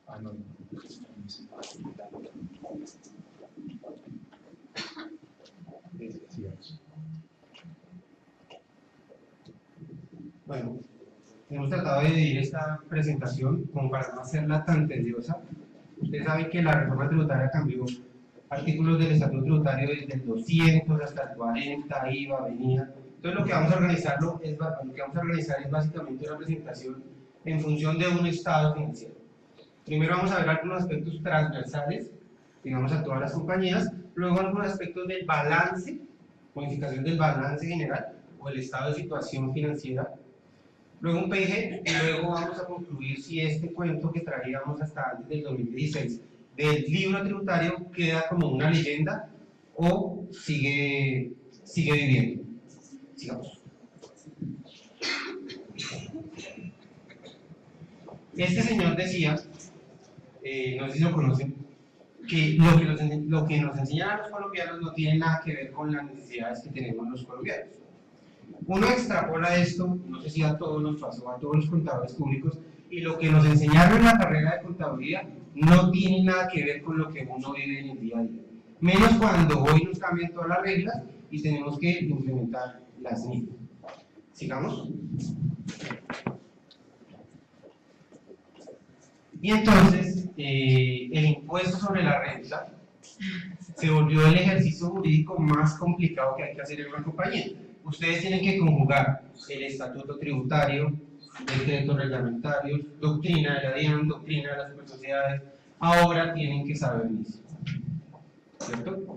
Ah, no. Bueno, hemos tratado de dividir esta presentación como para no hacerla tan tediosa. Ustedes saben que la reforma tributaria cambió artículos del Estatuto Tributario desde el 200 hasta el 40, IVA, venía. Entonces lo que vamos a organizar es básicamente una presentación en función de un estado financiero. Primero vamos a ver algunos aspectos transversales, digamos a todas las compañías, luego algunos aspectos del balance, modificación del balance general o el estado de situación financiera, luego un PIG y luego vamos a concluir si este cuento que traíamos hasta antes del 2016 del libro tributario queda como una leyenda o sigue viviendo. Sigamos. Este señor decía, no sé si lo conocen, que lo que nos enseñan a los colombianos no tiene nada que ver con las necesidades que tenemos los colombianos. Uno extrapola esto, no sé si a todos nos pasó, a todos los contadores públicos, y lo que nos enseñaron en la carrera de contaduría no tiene nada que ver con lo que uno vive en el día a día. Menos cuando hoy nos cambian todas las reglas y tenemos que implementar las mismas. Sigamos. Y entonces, el impuesto sobre la renta se volvió el ejercicio jurídico más complicado que hay que hacer en una compañía. Ustedes tienen que conjugar el estatuto tributario, decretos reglamentarios, doctrina de la DIAN, doctrina de las supersociedades. Ahora tienen que saber eso, ¿cierto?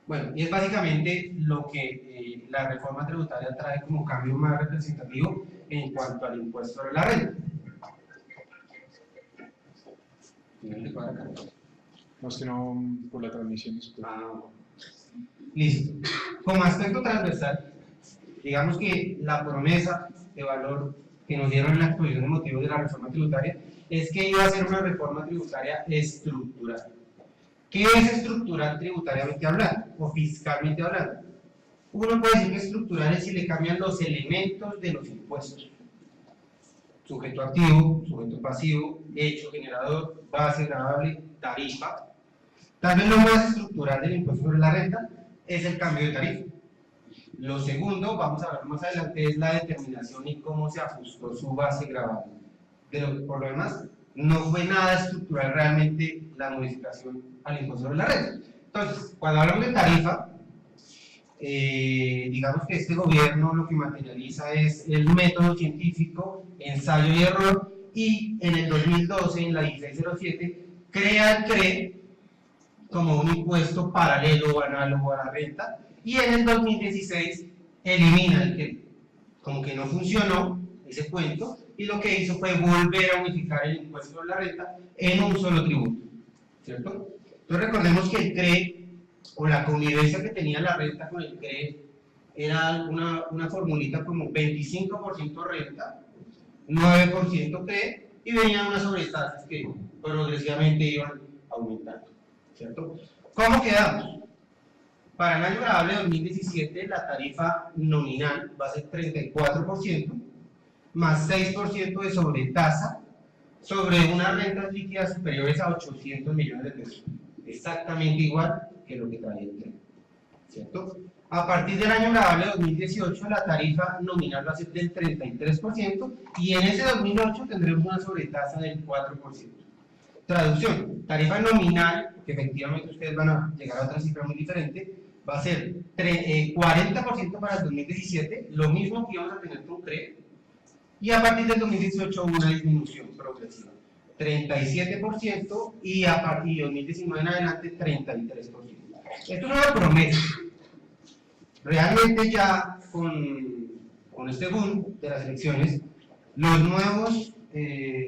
Bueno, y es básicamente lo que la reforma tributaria trae como cambio más representativo en cuanto al impuesto sobre la renta. No, es que no, por la transmisión. Listo. Como aspecto transversal, digamos que la promesa de valor que nos dieron en la exposición de motivos de la reforma tributaria es que iba a ser una reforma tributaria estructural. ¿Qué es estructural tributariamente hablando o fiscalmente hablando? Uno puede decir que estructural es si le cambian los elementos de los impuestos. Sujeto activo, sujeto pasivo, hecho generador, base gravable, tarifa. Tal vez lo más estructural del impuesto sobre la renta es el cambio de tarifa. Lo segundo, vamos a ver más adelante, es la determinación y cómo se ajustó su base gravable. Por lo demás, no fue nada estructural realmente la modificación al impuesto sobre la renta. Entonces, cuando hablamos de tarifa, digamos que este gobierno lo que materializa es el método científico, ensayo y error, y en el 2012, en la 1607, crea el CRE como un impuesto paralelo o análogo a la renta, y en el 2016 elimina el CRE, como que no funcionó ese cuento, y lo que hizo fue volver a unificar el impuesto sobre la renta en un solo tributo, ¿cierto? Entonces recordemos que el CRE, o la convivencia que tenía la renta con el CRE, era una formulita como 25% renta, 9% CRE, y venían unas sobretasas que progresivamente iban aumentando, ¿cierto? ¿Cómo quedamos? Para el año grabable 2017, la tarifa nominal va a ser 34%, más 6% de sobretasa sobre unas rentas líquidas superiores a 800 millones de pesos. Exactamente igual que lo que traía el CRE, ¿cierto? A partir del año grabable 2018, la tarifa nominal va a ser del 33%, y en ese 2008 tendremos una sobretasa del 4%. Traducción, tarifa nominal, que efectivamente ustedes van a llegar a otra cifra muy diferente, va a ser 40% para el 2017, lo mismo que íbamos a tener con CRE, y a partir del 2018 una disminución progresiva, 37%, y a partir de 2019 en adelante 33%. Esto es una promesa. Realmente ya con este boom de las elecciones, los nuevos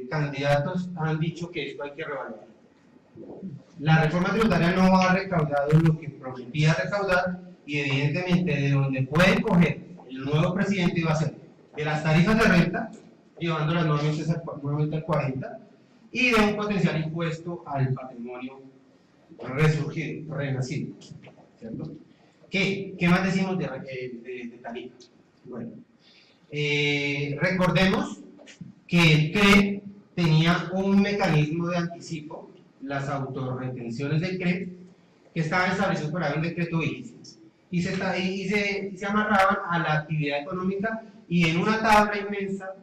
candidatos han dicho que esto hay que revaluar. La reforma tributaria no ha recaudado lo que prometía recaudar, y evidentemente de donde pueden coger el nuevo presidente va a ser de las tarifas de renta, llevándolas nuevamente al 40%, y de un potencial impuesto al patrimonio resurgido, renacido, ¿cierto? ¿Qué más decimos de tarifa? Bueno, Recordemos que el CRE tenía un mecanismo de anticipo, las autorretenciones del CRE, que estaban establecidos por ahí un decreto vigente, y se amarraban a la actividad económica, y en una tabla inmensa,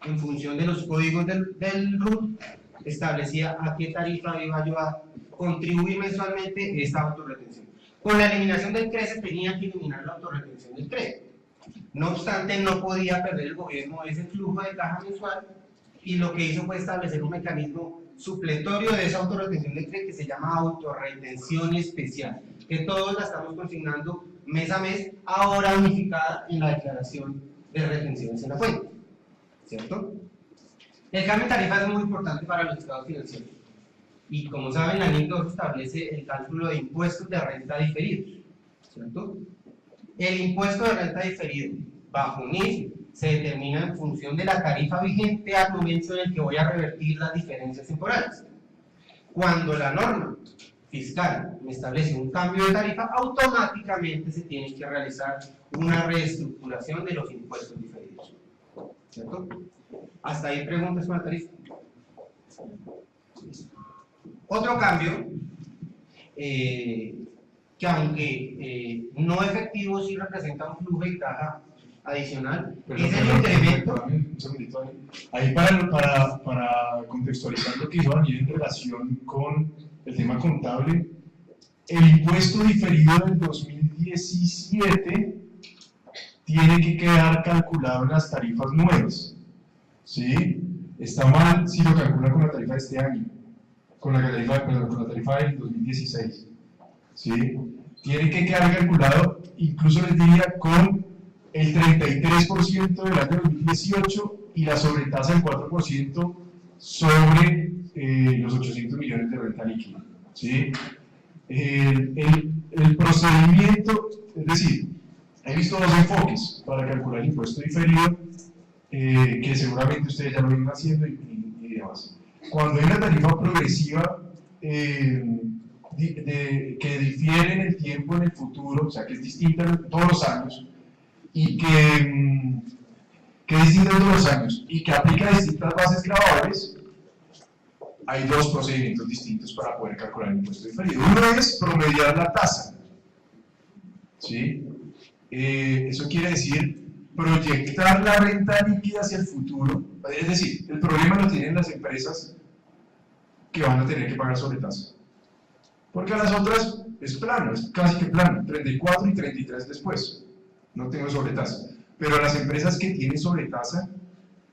en función de los códigos del RUT, establecía a qué tarifa iba yo a contribuir mensualmente esta autorretención. Con la eliminación del CRE se tenía que eliminar la autorretención del CRE. No obstante, no podía perder el gobierno ese flujo de caja mensual, y lo que hizo fue establecer un mecanismo supletorio de esa autorretención del CRE que se llama autorretención especial, que todos la estamos consignando mes a mes, ahora unificada en la declaración de retenciones en la fuente, ¿cierto? El cambio de tarifa es muy importante para los estados financieros, y como saben, la NIC 2 establece el cálculo de impuestos de renta diferidos, ¿cierto? El impuesto de renta diferido bajo NIF se determina en función de la tarifa vigente al momento en el que voy a revertir las diferencias temporales. Cuando la norma fiscal me establece un cambio de tarifa, automáticamente se tiene que realizar una reestructuración de los impuestos diferidos, ¿cierto? Hasta ahí preguntas con la tarifa. Otro cambio, que aunque no efectivo, sí representa un flujo de caja adicional, es el incremento. Un segundito ahí. Ahí para contextualizar lo que dijo Daniel en relación con el tema contable, el impuesto diferido del 2017 tiene que quedar calculado en las tarifas nuevas, ¿sí? Está mal si lo calcula con la tarifa de este año, con la tarifa del 2016, ¿sí? Tiene que quedar calculado, incluso les diría, con el 33% del año 2018 y la sobretasa del 4% sobre los 800 millones de renta líquida, ¿sí? El procedimiento, es decir, he visto dos enfoques para calcular el impuesto diferido, que seguramente ustedes ya lo vienen haciendo y demás. Cuando hay una tarifa progresiva que difiere en el tiempo, en el futuro, o sea que es distinta todos los años, y que es distinta todos los años, y que aplica distintas bases gravables, hay dos procedimientos distintos para poder calcular el impuesto diferido. Uno es promediar la tasa, ¿sí? Eso quiere decir proyectar la renta líquida hacia el futuro, es decir, el problema lo tienen las empresas que van a tener que pagar sobretasa, porque a las otras es plano, es casi que plano, 34 y 33 después, no tengo sobretasa, pero las empresas que tienen sobretasa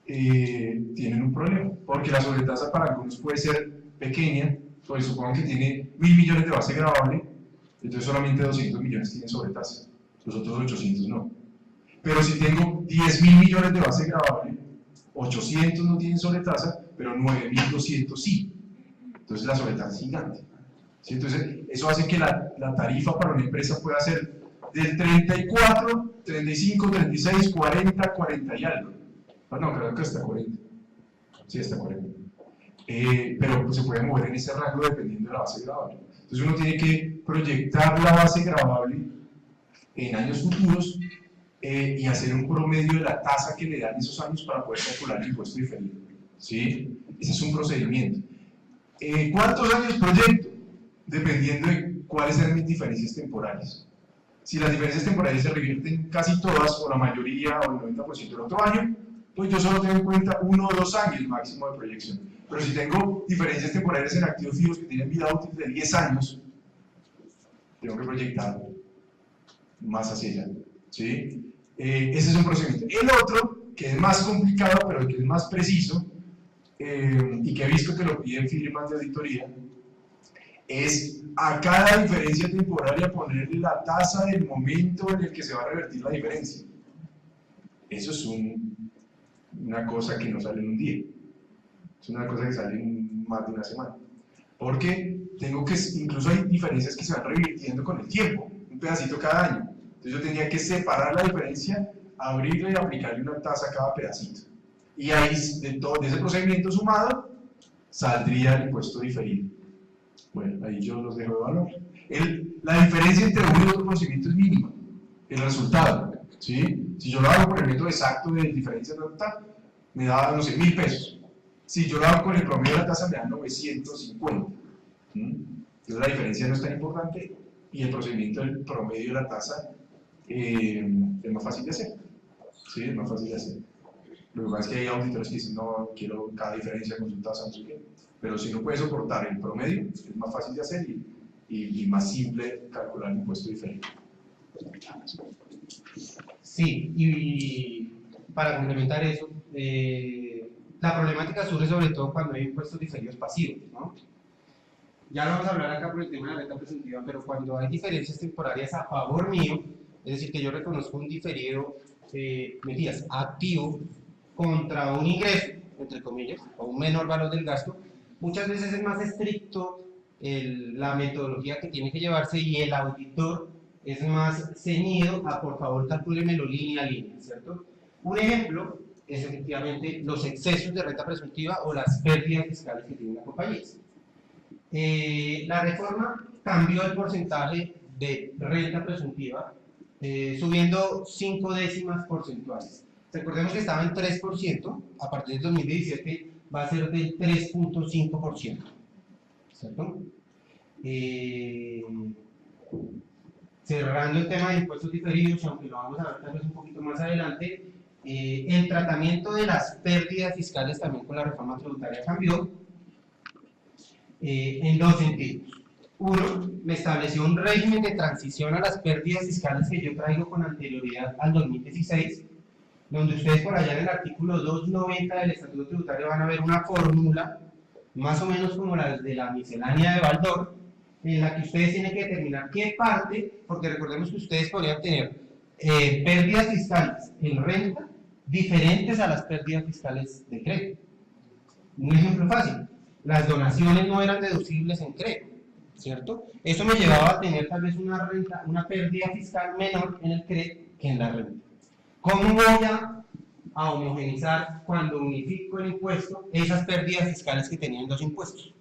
tienen un problema, porque la sobretasa para algunos puede ser pequeña, pues supongan que tiene 1.000 millones de base gravable, entonces solamente 200 millones tienen sobretasa, los otros 800 no. Pero si tengo 10.000 millones de base gravable, 800 no tienen sobretasa, pero 9.200 sí. Entonces la sobretasa es gigante, ¿sí? Entonces eso hace que la tarifa para una empresa pueda ser del 34, 35, 36, 40, 40 y algo. No, creo que hasta 40. Sí, hasta 40. Pero pues, se puede mover en ese rango dependiendo de la base gravable. Entonces uno tiene que proyectar la base gravable en años futuros y hacer un promedio de la tasa que le dan esos años para poder calcular el impuesto diferido, ¿sí? Ese es un procedimiento. ¿Cuántos años proyecto? Dependiendo de cuáles sean mis diferencias temporales. Si las diferencias temporales se revierten casi todas, o la mayoría, o el 90% del otro año, pues yo solo tengo en cuenta 1 o 2 años máximo de proyección. Pero si tengo diferencias temporales en activos fijos que tienen vida útil de 10 años, tengo que proyectar más hacia allá, ¿sí? Ese es un procedimiento. El otro, que es más complicado, pero que es más preciso, y que he visto que lo piden firmas de auditoría, es a cada diferencia temporal ponerle la tasa del momento en el que se va a revertir la diferencia. Eso es una cosa que no sale en un día, es una cosa que sale en más de una semana, porque tengo que, incluso hay diferencias que se van revirtiendo con el tiempo, un pedacito cada año. Entonces yo tenía que separar la diferencia, abrirla y aplicarle una tasa a cada pedacito. Y ahí, de ese procedimiento sumado, saldría el impuesto diferido. Bueno, ahí yo los dejo de valor. La diferencia entre uno y otro procedimiento es mínima, el resultado, ¿sí? Si yo lo hago por el método exacto de diferencia total, me da, no sé, 1000 pesos. Si yo lo hago con el promedio de la tasa, me da 950. Entonces la diferencia no es tan importante y el procedimiento del promedio de la tasa es más fácil de hacer. ¿Sí? Es más fácil de hacer. Lo que pasa es que hay auditores que dicen, no, quiero cada diferencia con su tasa, no sé qué. Pero si no puede soportar el promedio, es más fácil de hacer y más simple calcular el impuesto diferente. Sí, y para complementar eso, la problemática surge sobre todo cuando hay impuestos diferidos pasivos, ¿no? Ya lo vamos a hablar acá por el tema de la renta presuntiva, pero cuando hay diferencias temporarias a favor mío, es decir, que yo reconozco un diferido, mentiras, activo contra un ingreso, entre comillas, o un menor valor del gasto, muchas veces es más estricto la metodología que tiene que llevarse y el auditor es más ceñido a, por favor, calcúlemelo línea a línea, ¿cierto? Un ejemplo es efectivamente los excesos de renta presuntiva o las pérdidas fiscales que tienen las compañías. La reforma cambió el porcentaje de renta presuntiva, subiendo 5 décimas porcentuales. Recordemos que estaba en 3%, a partir del 2017 va a ser del 3.5%, ¿cierto? Cerrando el tema de impuestos diferidos, aunque lo vamos a ver tal vez un poquito más adelante, el tratamiento de las pérdidas fiscales también con la reforma tributaria cambió en dos sentidos. Uno, me estableció un régimen de transición a las pérdidas fiscales que yo traigo con anterioridad al 2016, donde ustedes por allá en el artículo 290 del Estatuto Tributario van a ver una fórmula, más o menos como la de la miscelánea de Baldor, en la que ustedes tienen que determinar qué parte, porque recordemos que ustedes podrían tener pérdidas fiscales en renta diferentes a las pérdidas fiscales de crédito. Un ejemplo fácil, las donaciones no eran deducibles en crédito, ¿cierto? Eso me llevaba a tener tal vez una pérdida fiscal menor en el crédito que en la renta. ¿Cómo voy a homogeneizar cuando unifico el impuesto esas pérdidas fiscales que tenían dos impuestos?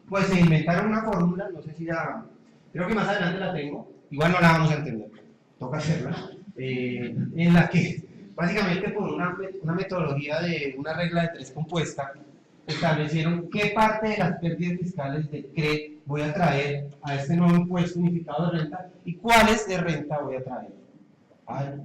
Pues se inventaron una fórmula, no sé si ya, creo que más adelante la tengo, igual no la vamos a entender, toca hacerla, en la que básicamente por una metodología de una regla de tres compuesta, establecieron qué parte de las pérdidas fiscales del CRE voy a traer a este nuevo impuesto unificado de renta y cuáles de renta voy a traer al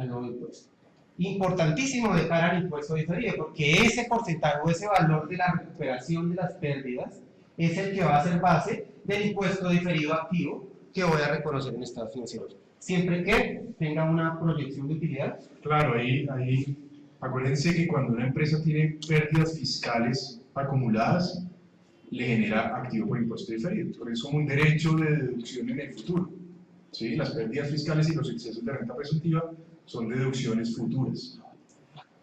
nuevo impuesto. Importantísimo de cara al impuesto diferido, porque ese porcentaje o ese valor de la recuperación de las pérdidas es el que va a ser base del impuesto diferido activo que voy a reconocer en estados financieros, siempre que tenga una proyección de utilidad. Claro, ahí acuérdense que cuando una empresa tiene pérdidas fiscales acumuladas, le genera activo por impuesto diferido. Entonces es como un derecho de deducción en el futuro. ¿Sí? Las pérdidas fiscales y los excesos de renta presuntiva son deducciones futuras.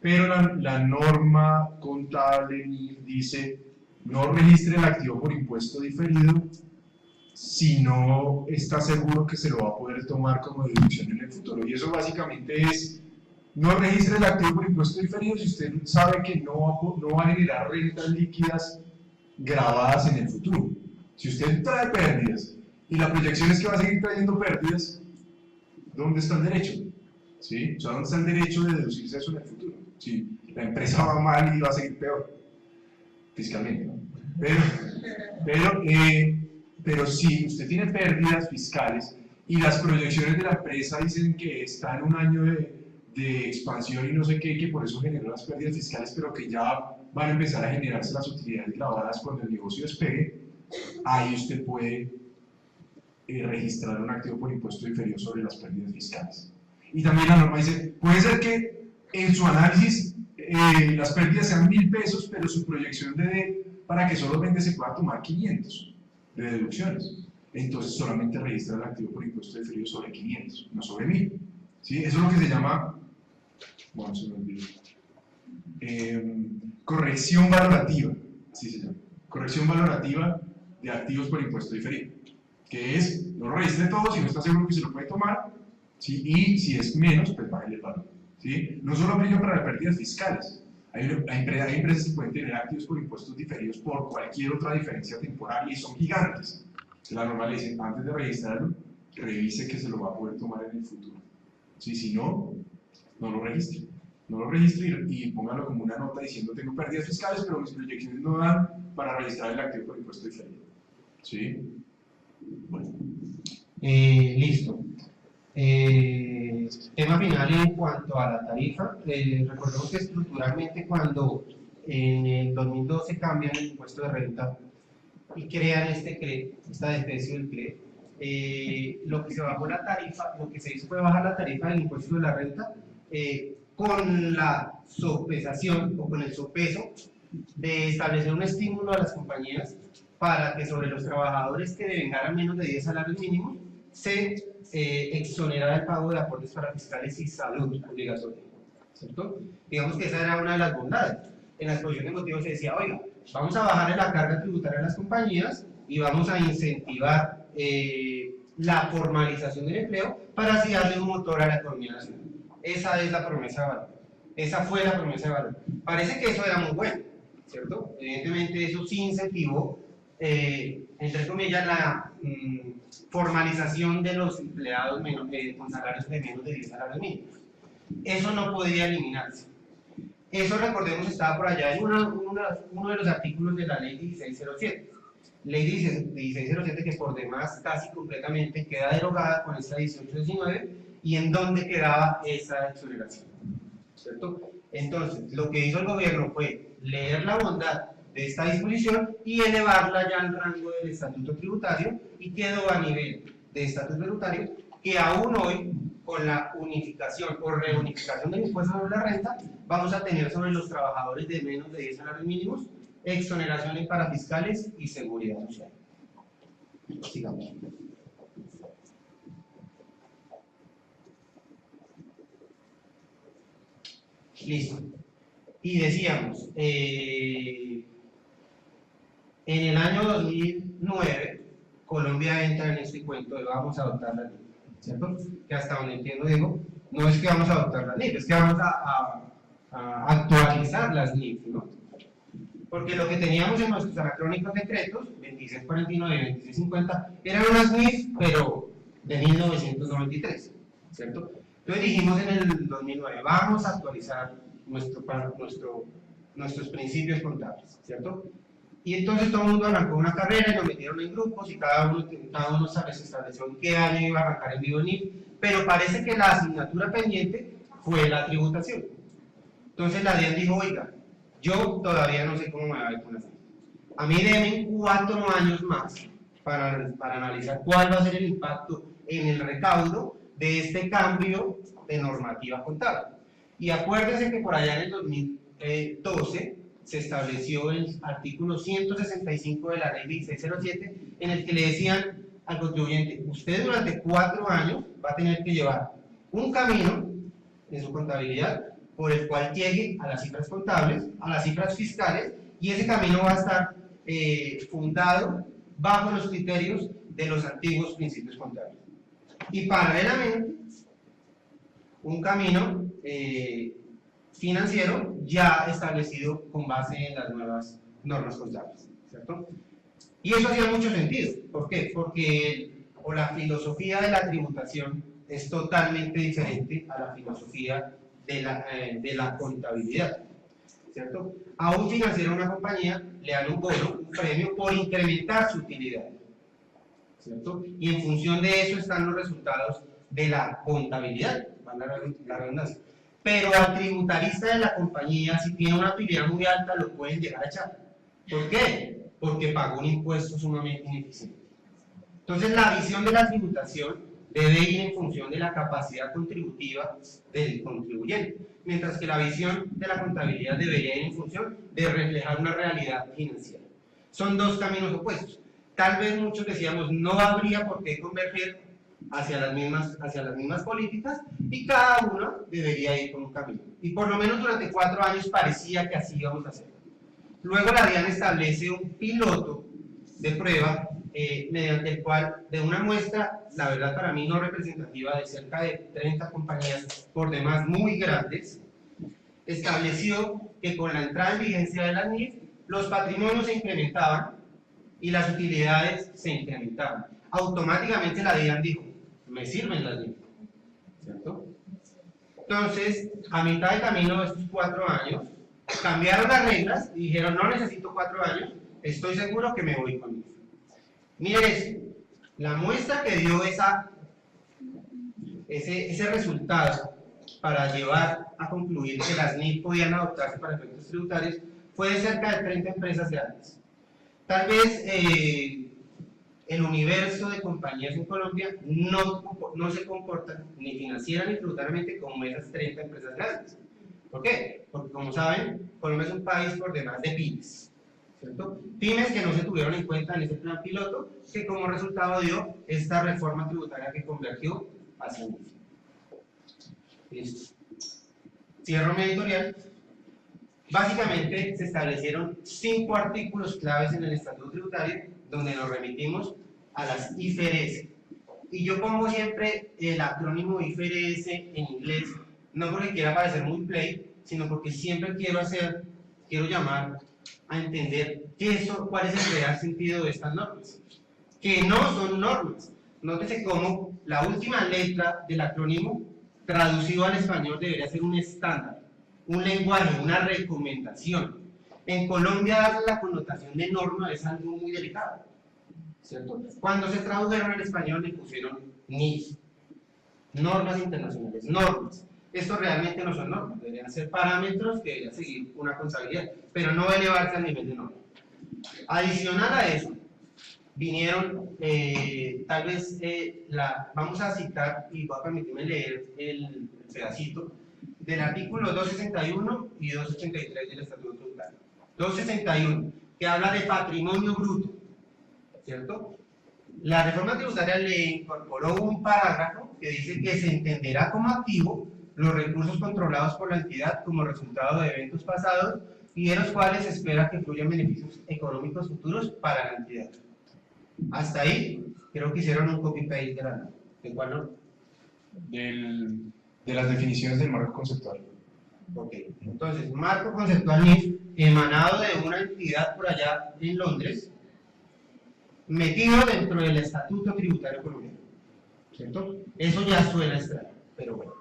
Pero la norma contable dice, no registre el activo por impuesto diferido si no está seguro que se lo va a poder tomar como deducción en el futuro. Y eso básicamente es, no registre el activo por impuesto diferido si usted sabe que no va a generar rentas líquidas grabadas en el futuro. Si usted trae pérdidas y la proyección es que va a seguir trayendo pérdidas, ¿dónde está el derecho? ¿Sí? O sea, ¿dónde está el derecho de deducirse eso en el futuro? Si la empresa va mal y va a seguir peor, fiscalmente, ¿no? Pero si usted tiene pérdidas fiscales y las proyecciones de la empresa dicen que está en un año de expansión y no sé qué, que por eso generó las pérdidas fiscales, pero que ya van a empezar a generarse las utilidades grabadas cuando el negocio despegue, ahí usted puede registrar un activo por impuesto diferido sobre las pérdidas fiscales. Y también la norma dice, puede ser que en su análisis las pérdidas sean 1000 pesos, pero su proyección para que solo vende se pueda tomar 500 de deducciones. Entonces solamente registra el activo por impuesto diferido sobre 500, no sobre 1000. ¿Sí? Eso es lo que se llama, bueno, se me olvidó, corrección valorativa, así se llama, corrección valorativa de activos por impuesto diferido, que es, no lo registre todo si no está seguro que se lo puede tomar, ¿sí? Y si es menos, pues bájale el valor. ¿Sí? No solo aplica para las pérdidas fiscales, hay empresas que pueden tener activos por impuestos diferidos por cualquier otra diferencia temporal y son gigantes. La norma le dice, antes de registrarlo, revise que se lo va a poder tomar en el futuro. ¿Sí? Si no, no lo registre. No lo registre y póngalo como una nota diciendo tengo pérdidas fiscales, pero mis proyecciones no dan para registrar el activo por impuesto diferido. ¿Sí? Bueno. Listo. Tema final en cuanto a la tarifa. Recordemos que estructuralmente cuando en el 2012 cambian el impuesto de renta y crean este CRE, esta especie del CRE, lo que se bajó la tarifa, lo que se hizo fue bajar la tarifa del impuesto de la renta con la sopesación o con el sopeso de establecer un estímulo a las compañías para que sobre los trabajadores que devengaran menos de 10 salarios mínimos se exonerara el pago de aportes para fiscales y salud obligatoria, ¿cierto? Digamos que esa era una de las bondades. En la exposición de motivos se decía, oiga, vamos a bajar la carga tributaria a las compañías y vamos a incentivar la formalización del empleo para así darle un motor a la economía nacional. Esa es la promesa de valor. Esa fue la promesa de valor. Parece que eso era muy bueno, ¿cierto? Evidentemente eso sí incentivó, entre comillas, la formalización de los empleados con salarios de menos de 10 salarios mínimos. Eso no podía eliminarse. Eso, recordemos, estaba por allá en uno de los artículos de la ley 1607. Ley 1607 que por demás casi completamente queda derogada con esta 1819 y en dónde quedaba esa exoneración, ¿cierto? Entonces, lo que hizo el gobierno fue leer la bondad de esta disposición y elevarla ya al rango del estatuto tributario y quedó a nivel de estatuto tributario que aún hoy, con la unificación o reunificación del impuesto sobre la renta, vamos a tener sobre los trabajadores de menos de 10 salarios mínimos exoneraciones para fiscales y seguridad social. Sigamos. Listo. Y decíamos, en el año 2009, Colombia entra en este cuento de vamos a adoptar la ley, ¿cierto? Que hasta donde entiendo, digo, no es que vamos a adoptar la ley, es que vamos a actualizar las NIF, ¿no? Porque lo que teníamos en nuestros anacrónicos decretos, 2649 y 2650, eran unas NIF, pero de 1993, ¿cierto? Entonces dijimos en el 2009, vamos a actualizar nuestros principios contables, ¿cierto? Y entonces todo el mundo arrancó una carrera y lo metieron en grupos y cada uno se estableció en qué año iba a arrancar el vivo NIF, pero parece que la asignatura pendiente fue la tributación. Entonces la DIAN dijo, oiga, yo todavía no sé cómo me va a ir con la NIF. A mí deben 4 años más para analizar cuál va a ser el impacto en el recaudo de este cambio de normativa contable. Y acuérdense que por allá en el 2012 se estableció el artículo 165 de la ley 1607 en el que le decían al contribuyente, usted durante 4 años va a tener que llevar un camino en su contabilidad por el cual llegue a las cifras contables, a las cifras fiscales, y ese camino va a estar fundado bajo los criterios de los antiguos principios contables. Y paralelamente, un camino financiero ya establecido con base en las nuevas normas contables, ¿cierto? Y eso hacía mucho sentido. ¿Por qué? Porque la filosofía de la tributación es totalmente diferente a la filosofía de la contabilidad, ¿cierto? A un financiero, a una compañía, le dan un bono, un premio por incrementar su utilidad, ¿cierto? Y en función de eso están los resultados de la contabilidad, la redundancia. Pero al tributarista de la compañía, si tiene una utilidad muy alta, lo pueden llegar a echar. ¿Por qué? Porque pagó un impuesto sumamente ineficiente. Entonces, la visión de la tributación debe ir en función de la capacidad contributiva del contribuyente, mientras que la visión de la contabilidad debería ir en función de reflejar una realidad financiera. Son dos caminos opuestos. Tal vez muchos decíamos, no habría por qué converger hacia las mismas políticas y cada uno debería ir por un camino. Y por lo menos durante 4 años parecía que así íbamos a hacer. Luego la DIAN establece un piloto de prueba mediante el cual, de una muestra, la verdad para mí no representativa, de cerca de 30 compañías por demás muy grandes, estableció que con la entrada en vigencia de la NIF, los patrimonios se incrementaban y las utilidades se incrementaban. Automáticamente la DIAN dijo, me sirven las NIF, ¿cierto? Entonces, a mitad de camino de estos 4 años, cambiaron las reglas y dijeron, no necesito 4 años, estoy seguro que me voy con IFE. Miren eso, la muestra que dio ese resultado para llevar a concluir que las NIF podían adoptarse para efectos tributarios fue de cerca de 30 empresas grandes. Tal vez el universo de compañías en Colombia no se comportan ni financiera ni tributariamente como esas 30 empresas grandes. ¿Por qué? Porque como saben, Colombia es un país por demás de pymes, ¿cierto? Pymes que no se tuvieron en cuenta en ese plan piloto, que como resultado dio esta reforma tributaria que convergió hacia un IFE. Listo. Cierro mi editorial. Básicamente se establecieron 5 artículos claves en el Estatuto Tributario donde nos remitimos a las IFRS. Y yo pongo siempre el acrónimo IFRS en inglés, no porque quiera parecer muy play, sino porque siempre quiero llamar a entender cuál es el real sentido de estas normas. Que no son normas. Nótese cómo la última letra del acrónimo, traducido al español, debería ser un estándar, un lenguaje, una recomendación. En Colombia, darle la connotación de norma es algo muy delicado, ¿cierto? Cuando se tradujeron al español le pusieron NIF, normas internacionales, normas. Esto realmente no son normas, deberían ser parámetros que deberían seguir una contabilidad, pero no elevarse al nivel de norma. Adicional a eso, vinieron, tal vez, vamos a citar, y voy a permitirme leer el pedacito, del artículo 261 y 283 del Estatuto Tributario. 261, que habla de patrimonio bruto, ¿cierto? La reforma tributaria le incorporó un parágrafo que dice que se entenderá como activo los recursos controlados por la entidad como resultado de eventos pasados y de los cuales se espera que fluyan beneficios económicos futuros para la entidad. Hasta ahí, creo que hicieron un copy-paste de la norma. ¿De cuál norma? De las definiciones del marco conceptual. Ok, entonces, marco conceptual NIF, emanado de una entidad por allá en Londres, metido dentro del Estatuto Tributario colombiano, ¿cierto? Eso ya suena extraño, pero bueno.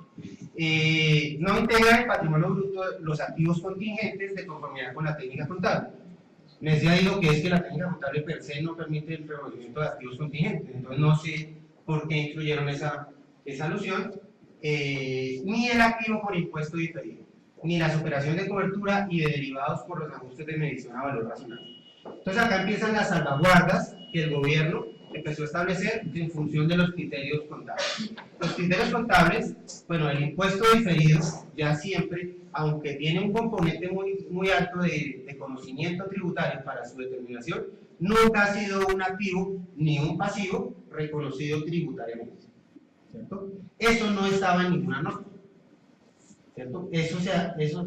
No integra en patrimonio bruto los activos contingentes de conformidad con la técnica contable. Les decía digo que es que la técnica contable per se no permite el reconocimiento de activos contingentes, entonces no sé por qué incluyeron esa alusión, ni el activo por impuesto diferido, ni la superación de cobertura y de derivados por los ajustes de medición a valor racional. Entonces acá empiezan las salvaguardas que el gobierno empezó a establecer en función de los criterios contables. Los criterios contables, bueno, el impuesto diferido ya siempre, aunque tiene un componente muy alto de conocimiento tributario para su determinación, nunca ha sido un activo ni un pasivo reconocido tributariamente, ¿cierto? Eso no estaba en ninguna norma, ¿cierto?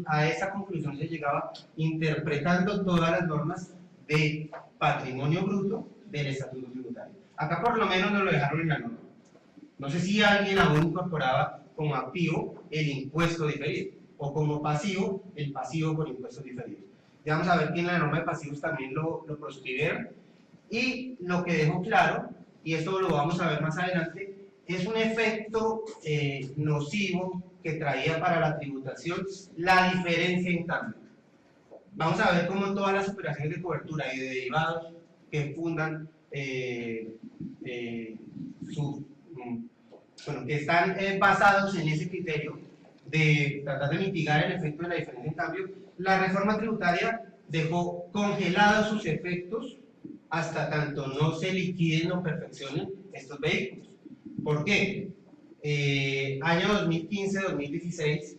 A esa conclusión se llegaba interpretando todas las normas de patrimonio bruto del Estatuto Tributario. Acá por lo menos no lo dejaron en la norma. No sé si alguien aún incorporaba como activo el impuesto diferido o como pasivo el pasivo por impuestos diferidos. Ya vamos a ver que en la norma de pasivos también lo proscribieron, y lo que dejó claro, y esto lo vamos a ver más adelante, es un efecto nocivo que traía para la tributación la diferencia en cambio. Vamos a ver cómo todas las operaciones de cobertura y de derivados que fundan que están basados en ese criterio de tratar de mitigar el efecto de la diferencia en cambio, la reforma tributaria dejó congelados sus efectos hasta tanto no se liquiden o perfeccionen estos vehículos. ¿Por qué? Año 2015-2016,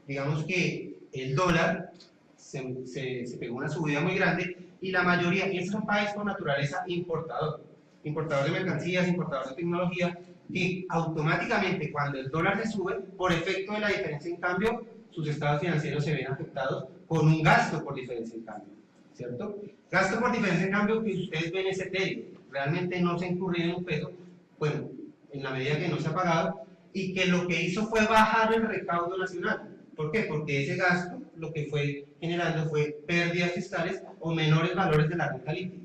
digamos que el dólar se pegó una subida muy grande y la mayoría, y este es un país con naturaleza importador de mercancías, importador de tecnología, que automáticamente cuando el dólar se sube, por efecto de la diferencia en cambio, sus estados financieros se ven afectados con un gasto por diferencia en cambio, ¿cierto? Gasto por diferencia en cambio que ustedes ven es etéreo, realmente no se ha incurrido en un peso, bueno, en la medida que no se ha pagado, y que lo que hizo fue bajar el recaudo nacional. ¿Por qué? Porque ese gasto lo que fue generando fue pérdidas fiscales o menores valores de la renta líquida.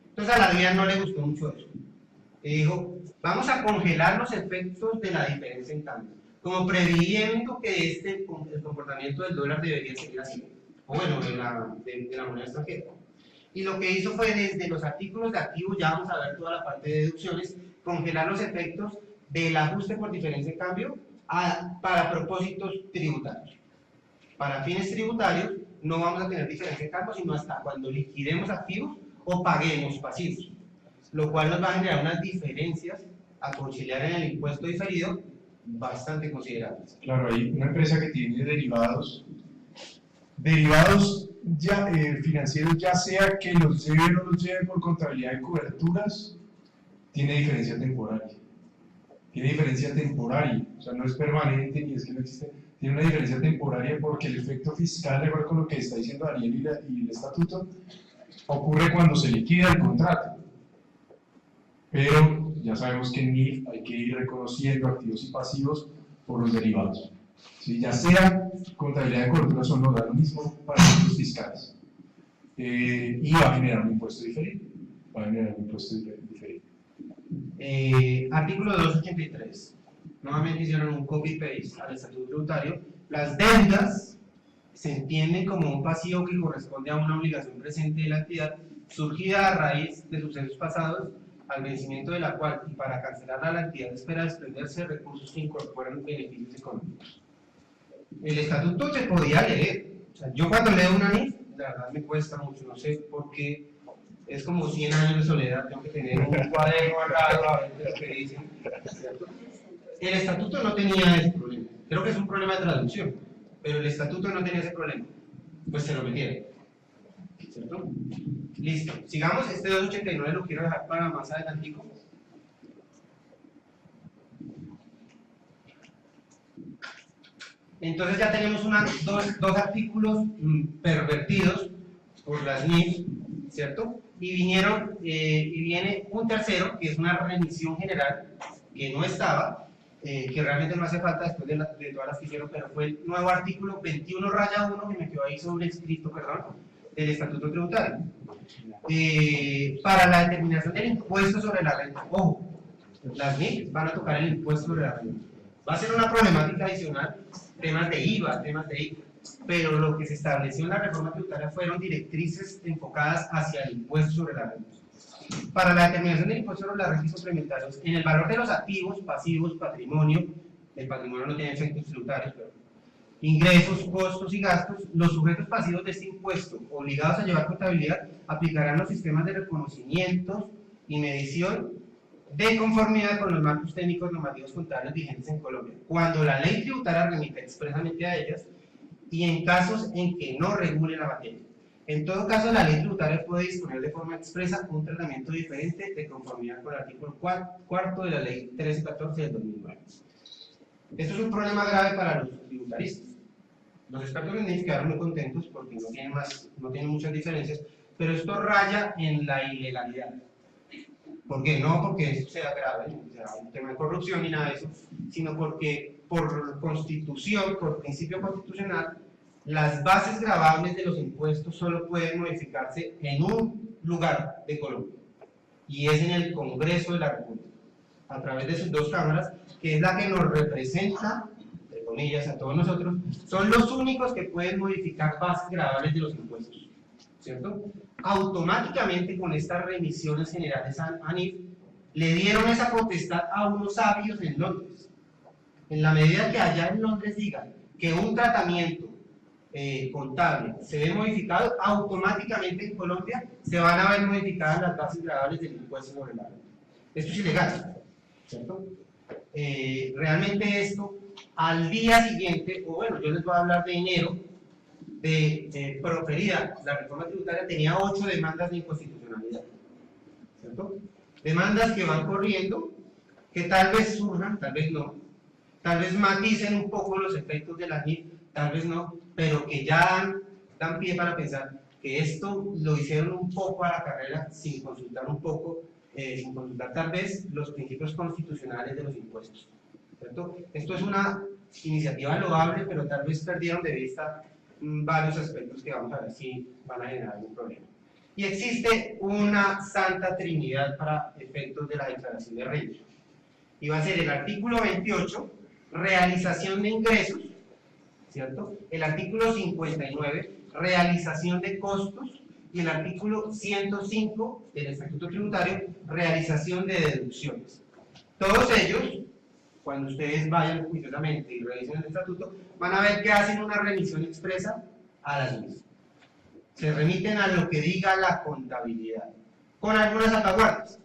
Entonces a la DIAN no le gustó mucho eso. Y dijo, vamos a congelar los efectos de la diferencia en cambio. como previendo que el comportamiento del dólar debería seguir así, o bueno, de la moneda extranjera. Y lo que hizo fue desde los artículos de activos, ya vamos a ver toda la parte de deducciones, congelar los efectos del ajuste por diferencia de cambio para propósitos tributarios. Para fines tributarios no vamos a tener diferencia de cambio sino hasta cuando liquidemos activos o paguemos pasivos, lo cual nos va a generar unas diferencias a conciliar en el impuesto diferido bastante considerables. Claro, hay una empresa que tiene derivados ya, financieros, ya sea que los lleve o no los lleve por contabilidad de coberturas, tiene diferencia temporaria. Tiene diferencia temporaria, o sea, no es permanente ni es que no existe. Tiene una diferencia temporaria porque el efecto fiscal, de acuerdo con lo que está diciendo Ariel y el estatuto, ocurre cuando se liquida el contrato. Pero ya sabemos que en NIF hay que ir reconociendo activos y pasivos por los derivados. ¿Sí? Ya sea contabilidad de coberturas o no, da lo mismo para efectos fiscales. Y va a generar un impuesto diferido. Artículo 283. Nuevamente hicieron un copy-paste al estatuto tributario. Las deudas se entienden como un pasivo que corresponde a una obligación presente de la entidad surgida a raíz de sucesos pasados, al vencimiento de la cual, y para cancelarla, la entidad espera desprenderse de recursos que incorporan beneficios económicos. El estatuto se podía leer. O sea, yo cuando leo una NIF, la verdad me cuesta mucho, no sé por qué. Es como 100 años de soledad, tengo que tener un cuaderno agarrado a ver lo que dicen, ¿cierto? El estatuto no tenía ese problema. Creo que es un problema de traducción, pero el estatuto no tenía ese problema. Pues se lo metieron, ¿cierto? Listo. Sigamos, este 289 lo quiero dejar para más adelantico. Entonces ya tenemos dos artículos pervertidos por las NIF, ¿cierto? Y viene un tercero, que es una remisión general, que no estaba, que realmente no hace falta después de todas las que hicieron, pero fue el nuevo artículo 21-1, que me quedó ahí sobrescrito, perdón, del Estatuto Tributario. Para la determinación del impuesto sobre la renta. Ojo, las NIF van a tocar el impuesto sobre la renta. Va a ser una problemática adicional, temas de IVA, pero lo que se estableció en la reforma tributaria fueron directrices enfocadas hacia el impuesto sobre la renta. Para la determinación del impuesto sobre la renta y complementarios, en el valor de los activos, pasivos, patrimonio, el patrimonio no tiene efectos tributarios, pero ingresos, costos y gastos, los sujetos pasivos de este impuesto, obligados a llevar contabilidad, aplicarán los sistemas de reconocimiento y medición de conformidad con los marcos técnicos normativos contables vigentes en Colombia, cuando la ley tributaria remita expresamente a ellas y en casos en que no regule la materia. En todo caso, la ley tributaria puede disponer de forma expresa un tratamiento diferente de conformidad con el artículo 4 de la ley 1314 del 2009. Esto es un problema grave para los tributaristas. Los expertos en NIF quedaron muy contentos porque no tienen muchas diferencias, pero esto raya en la ilegalidad. ¿Por qué? No porque esto sea grave, o sea, un tema de corrupción ni nada de eso, sino porque por constitución, por principio constitucional, las bases gravables de los impuestos solo pueden modificarse en un lugar de Colombia, y es en el Congreso de la República, a través de sus dos cámaras, que es la que nos representa, entre comillas, a todos nosotros. Son los únicos que pueden modificar bases gravables de los impuestos, ¿cierto? Automáticamente con estas remisiones generales a NIF, le dieron esa potestad a unos sabios en Londres. En la medida que allá en Londres digan que un tratamiento contable se ve modificado, automáticamente en Colombia se van a ver modificadas las bases gravables del impuesto sobre la renta. Esto es ilegal, ¿cierto? Realmente esto, al día siguiente, o bueno, yo les voy a hablar de enero, de proferida, la reforma tributaria tenía 8 demandas de inconstitucionalidad, ¿cierto? Demandas que van corriendo, que tal vez surjan, tal vez no, tal vez maticen un poco los efectos de la NIF, tal vez no, pero que ya dan pie para pensar que esto lo hicieron un poco a la carrera, sin consultar un poco, sin consultar tal vez los principios constitucionales de los impuestos, ¿cierto? Esto es una iniciativa loable, pero tal vez perdieron de vista varios aspectos que vamos a ver si van a generar algún problema. Y existe una santa trinidad para efectos de la declaración de renta. Y va a ser el artículo 28, realización de ingresos, ¿cierto? El artículo 59, realización de costos, y el artículo 105 del Estatuto Tributario, realización de deducciones. Todos ellos, cuando ustedes vayan juiciosamente y revisen el estatuto, van a ver que hacen una remisión expresa a las mismas. Se remiten a lo que diga la contabilidad, con algunas salvaguardas.